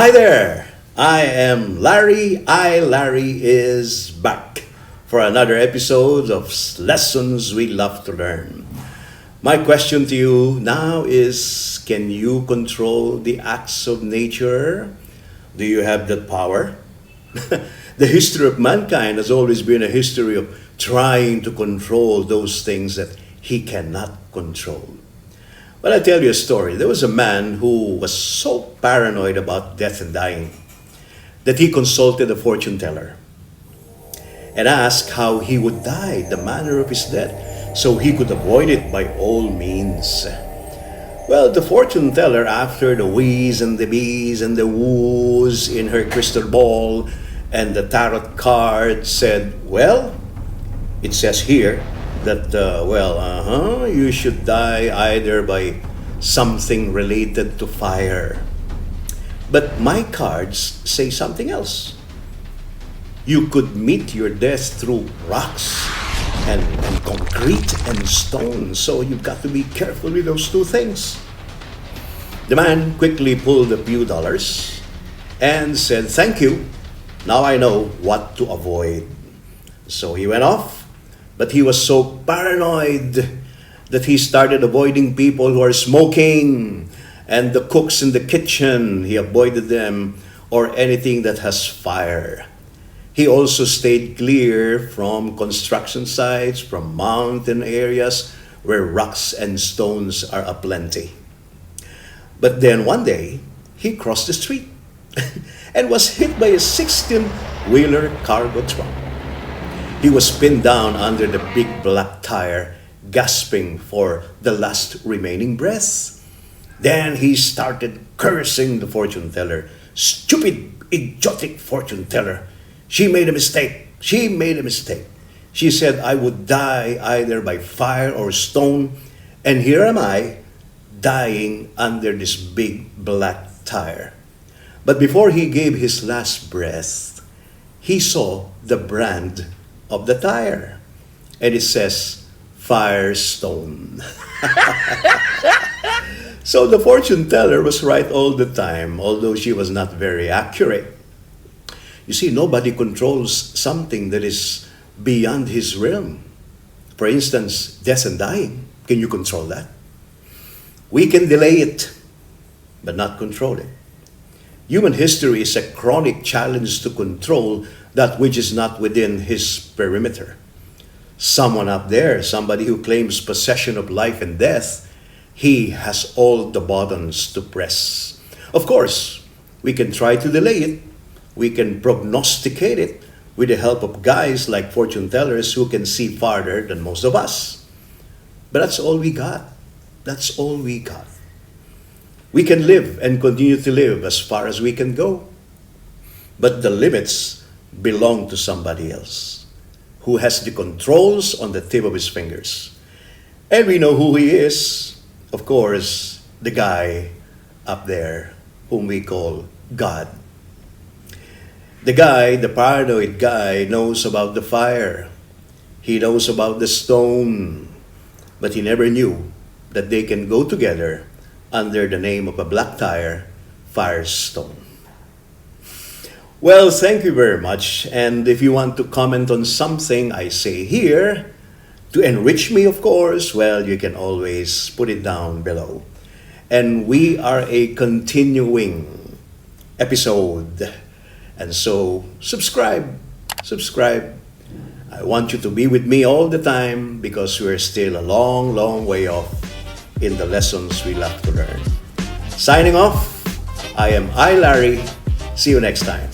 Hi there! I am Larry. iLarry is back for another episode of Lessons We Love to Learn. My question to you now is, can you control the acts of nature? Do you have that power? The history of mankind has always been a history of trying to control those things that he cannot control. But I'll tell you a story. There was a man who was so paranoid about death and dying that he consulted a fortune teller and asked how he would die, the manner of his death, so he could avoid it by all means. Well, the fortune teller, after the wheeze and the bees and the woos in her crystal ball and the tarot card, said, well, it says here that, you should die either by something related to fire. But my cards say something else. You could meet your death through rocks and concrete and stone. So you've got to be careful with those two things. The man quickly pulled a few dollars and said, thank you. Now I know what to avoid. So he went off. But he was so paranoid that he started avoiding people who are smoking and the cooks in the kitchen. He avoided them, or anything that has fire. He also stayed clear from construction sites, from mountain areas where rocks and stones are aplenty. But then one day, he crossed the street and was hit by a 16-wheeler cargo truck. He was pinned down under the big black tire, gasping for the last remaining breath. Then he started cursing the fortune teller. Stupid, idiotic fortune teller. She made a mistake. She made a mistake. She said I would die either by fire or stone. And here am I, dying under this big black tire. But before he gave his last breath, he saw the brand of the tire, and it says Firestone. So the fortune teller was right all the time, although she was not very accurate. You see, nobody controls something that is beyond his realm. For instance, death and dying. Can you control that? We can delay it, but not control it. Human history is a chronic challenge to control that which is not within his perimeter. Someone up there, somebody who claims possession of life and death, he has all the buttons to press. Of course, we can try to delay it. We can prognosticate it with the help of guys like fortune tellers who can see farther than most of us. But that's all we got. That's all we got. We can live and continue to live as far as we can go. But the limits belong to somebody else who has the controls on the tip of his fingers. And we know who he is. Of course, the guy up there whom we call God. The guy, the paranoid guy, knows about the fire. He knows about the stone. But he never knew that they can go together under the name of a black tire, Firestone. Well, thank you very much. And if you want to comment on something I say here, to enrich me, of course, well, you can always put it down below. And we are a continuing episode. And so, subscribe. I want you to be with me all the time because we're still a long, long way off in the lessons we love to learn. Signing off, I am iLarry. See you next time.